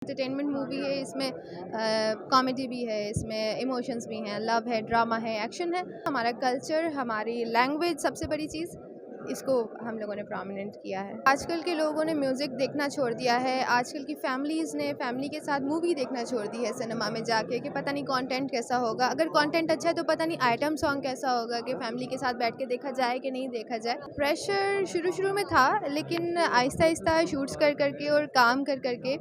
Entertainment movie है। इसमें comedy भी है, इसमें इमोशंस भी हैं, लव है, ड्रामा है, एक्शन है। हमारा कल्चर, हमारी लैंग्वेज सबसे बड़ी चीज़, इसको हम लोगों ने प्रोमिनेंट किया है। आजकल के लोगों ने म्यूज़िक देखना छोड़ दिया है। आजकल की फैमिलीज़ ने फैमिली के साथ मूवी देखना छोड़ दी है सिनेमा में जाके, कि पता नहीं कंटेंट कैसा होगा। अगर कंटेंट अच्छा है तो पता नहीं आइटम सॉन्ग कैसा होगा, कि फैमिली के साथ बैठ के देखा जाए कि नहीं देखा जाए। प्रेशर शुरू में था, लेकिन आहिस्ता आहिस्ता शूट्स कर करके और काम कर करके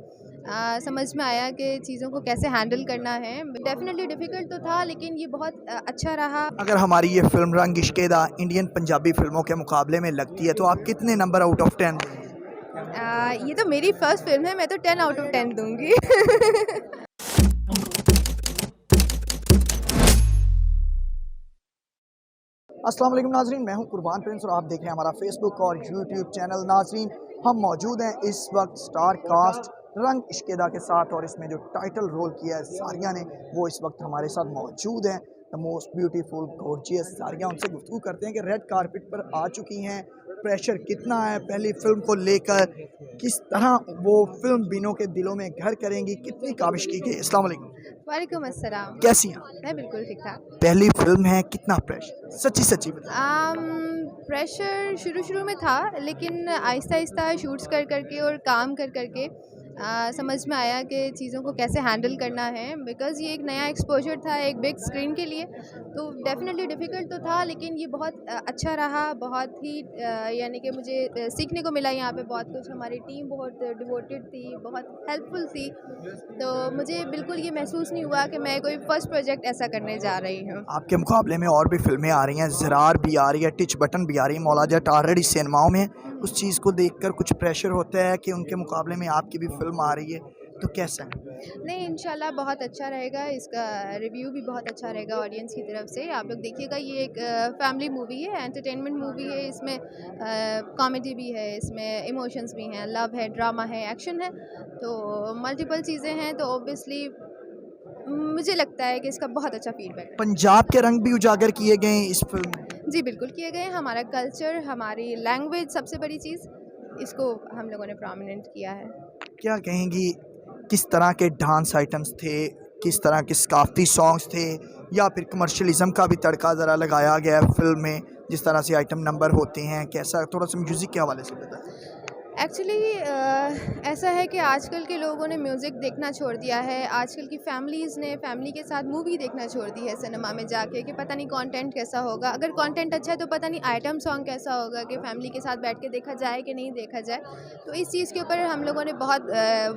समझ में आया कि चीज़ों को कैसे हैंडल करना है। डेफिनेटली डिफ़िकल्ट तो था, लेकिन ये बहुत अच्छा रहा। अगर हमारी ये फिल्म रंग इश्क़-ए-दा इंडियन पंजाबी फिल्मों के मुकाबले में लगती है तो आप कितने नंबर आउट ऑफ 10 देंगे? ये तो मेरी फर्स्ट फिल्म है, मैं तो 10 आउट ऑफ 10 दूंगी। अस्सलाम वालेकुम नाज़रीन, मैं हूं कुर्बान प्रिंस और आप देख रहे हैं हमारा फेसबुक और यूट्यूब चैनल। नाज़रीन, हम मौजूद हैं इस वक्त स्टार कास्ट रंग इश्क़-ए-दा के साथ और इसमें जो टाइटल रोल किया है सारिया ने, वो इस वक्त हमारे साथ मौजूद हैं। द मोस्ट ब्यूटीफुल गॉर्जियस सारिया। उनसे गुफ्तगू करते हैं कि रेड कारपेट पर आ चुकी हैं, प्रेशर कितना है पहली फिल्म को लेकर, किस तरह वो फिल्म बिनों के दिलों में घर करेंगी, कितनी काविश की गई। अस्सलाम वालेकुम। वालेकुम अस्सलाम। कैसी हैं? मैं बिल्कुल ठीक ठाक। पहली फिल्म है, कितना प्रेशर, सच्ची सच्ची बताइए। प्रेशर शुरू में था, लेकिन आहिस्ता आहिस्ता शूट्स कर करके और काम कर करके समझ में आया कि चीज़ों को कैसे हैंडल करना है। बिकॉज़ ये एक नया एक्सपोजर था एक बिग स्क्रीन के लिए, तो डेफिनेटली डिफ़िकल्ट तो था, लेकिन ये बहुत अच्छा रहा। बहुत ही यानी कि मुझे सीखने को मिला यहाँ पे बहुत कुछ। हमारी टीम बहुत डिवोटेड थी, बहुत हेल्पफुल थी, तो मुझे बिल्कुल ये महसूस नहीं हुआ कि मैं कोई फ़र्स्ट प्रोजेक्ट ऐसा करने जा रही हूँ। आपके मुकाबले में और भी फिल्में आ रही हैं, ज़रार भी आ रही है, टिच बटन भी आ रही है, मौला जट ऑलरेडी सिनेमाओं में। उस चीज़ को देखकर कुछ प्रेशर होता है कि उनके मुकाबले में आपकी भी फिल्म आ रही है, तो कैसा है? नहीं, इंशाल्लाह बहुत अच्छा रहेगा। इसका रिव्यू भी बहुत अच्छा रहेगा ऑडियंस की तरफ से। आप लोग देखिएगा, ये एक फैमिली मूवी है, एंटरटेनमेंट मूवी है। इसमें कॉमेडी भी है, इसमें इमोशंस भी हैं, लव है, ड्रामा है, एक्शन है, तो मल्टीपल चीज़ें हैं। तो ऑब्वियसली मुझे लगता है कि इसका बहुत अच्छा फीडबैक है। पंजाब के रंग भी उजागर किए गए हैं इस फिल्म में। जी बिल्कुल किए गए हैं। हमारा कल्चर, हमारी लैंग्वेज सबसे बड़ी चीज़, इसको हम लोगों ने प्रोमिनेंट किया है। क्या कहेंगी, किस तरह के डांस आइटम्स थे, किस तरह के सकाफ़ती सॉन्ग्स थे, या फिर कमर्शियलिज़म का भी तड़का ज़रा लगाया गया है फिल्म में, जिस तरह से आइटम नंबर होते हैं, कैसा? थोड़ा सा म्यूज़िक के हवाले से बताएं। एक्चुअली ऐसा है कि आजकल के लोगों ने म्यूज़िक देखना छोड़ दिया है। आजकल की फैमिलीज़ ने फैमिली के साथ मूवी देखना छोड़ दी है सिनेमा में जाके, कि पता नहीं कंटेंट कैसा होगा। अगर कंटेंट अच्छा है तो पता नहीं आइटम सॉन्ग कैसा होगा, कि फैमिली के साथ बैठ के देखा जाए कि नहीं देखा जाए। तो इस चीज़ के ऊपर हम लोगों ने बहुत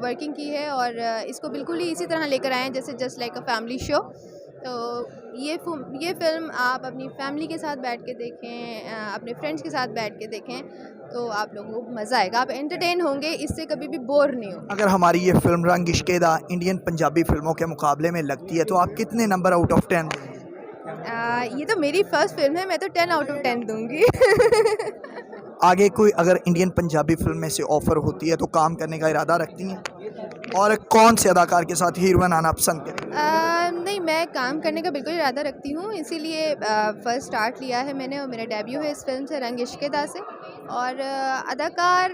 वर्किंग की है, और इसको बिल्कुल ही इसी तरह लेकर आए हैं जैसे just like a family show. तो ये फ़िल्म आप अपनी फैमिली के साथ बैठ के देखें, अपने फ्रेंड्स के साथ बैठ के देखें, तो आप लोगों को मज़ा आएगा, आप एंटरटेन होंगे, इससे कभी भी बोर नहीं होंगे। अगर हमारी ये फिल्म रंग इश्क़-ए-दा इंडियन पंजाबी फिल्मों के मुकाबले में लगती है तो आप कितने नंबर आउट ऑफ 10 देंगे? ये तो मेरी फर्स्ट फिल्म है, मैं तो 10 आउट ऑफ 10 दूंगी। आगे कोई अगर इंडियन पंजाबी फिल्म में से ऑफ़र होती है तो काम करने का इरादा रखती हैं, और कौन से अदाकार के साथ हीरोइन आना पसंद करें? नहीं, मैं काम करने का बिल्कुल इरादा रखती हूँ, इसीलिए फर्स्ट स्टार्ट लिया है मैंने, और मेरा डेब्यू है इस फिल्म से, रंग इश्क़-ए-दा से। और अदाकार,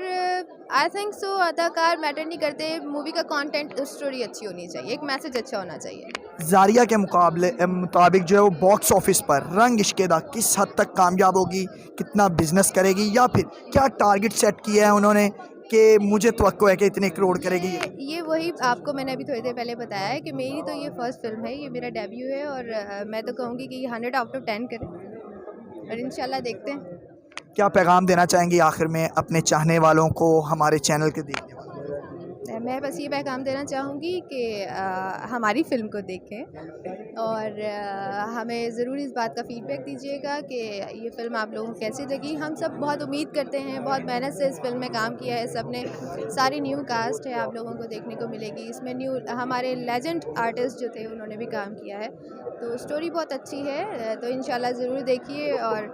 आई थिंक सो, अदाकार मैटर नहीं करते, मूवी का कंटेंट, स्टोरी अच्छी होनी चाहिए, एक मैसेज अच्छा होना चाहिए। ज़ारिया के मुताबिक जो है वो बॉक्स ऑफिस पर रंग इश्क़-ए-दा किस हद तक कामयाब होगी, कितना बिजनेस करेगी, या फिर क्या टारगेट सेट किया है उन्होंने कि मुझे तवक्को है कि इतने करोड़ करेगी? ये वही आपको मैंने अभी थोड़ी देर पहले बताया है कि मेरी तो ये फर्स्ट फिल्म है, ये मेरा डेब्यू है, और मैं तो कहूँगी कि ये 100 आउट ऑफ 10 करे, और इंशाल्लाह देखते हैं। क्या पैगाम देना चाहेंगी आखिर में अपने चाहने वालों को, हमारे चैनल के देखने वालों मैं बस ये पैगाम देना चाहूँगी कि हमारी फ़िल्म को देखें, और हमें ज़रूर इस बात का फ़ीडबैक दीजिएगा कि ये फ़िल्म आप लोगों को कैसी लगी। हम सब बहुत उम्मीद करते हैं, बहुत मेहनत से इस फ़िल्म में काम किया है सब ने, सारी न्यू कास्ट है, आप लोगों को देखने को मिलेगी। इसमें न्यू हमारे लेजेंड आर्टिस्ट जो थे उन्होंने भी काम किया है, तो स्टोरी बहुत अच्छी है, तो इंशाल्लाह ज़रूर देखिए, और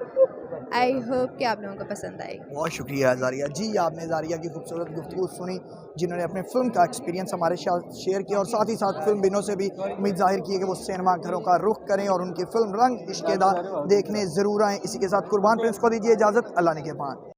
आई होप कि आप लोगों को पसंद आएगी। बहुत शुक्रिया ज़ारिया जी, आपने ज़ारिया की खूबसूरत गुफ्तगू सुनी, जिन्होंने अपने फ़िल्म का एक्सपीरियंस हमारे साथ शेयर किया, और साथ ही साथ फिल्म बिनों से भी उम्मीद ज़ाहिर की है कि वो सिनेमा घरों का रुख करें और उनकी फ़िल्म रंग इश्क़-ए-दा देखने ज़रूर आएँ। इसी के साथ कुर्बान प्रिंस को दीजिए इजाज़त। अल्लाह ने के बाद।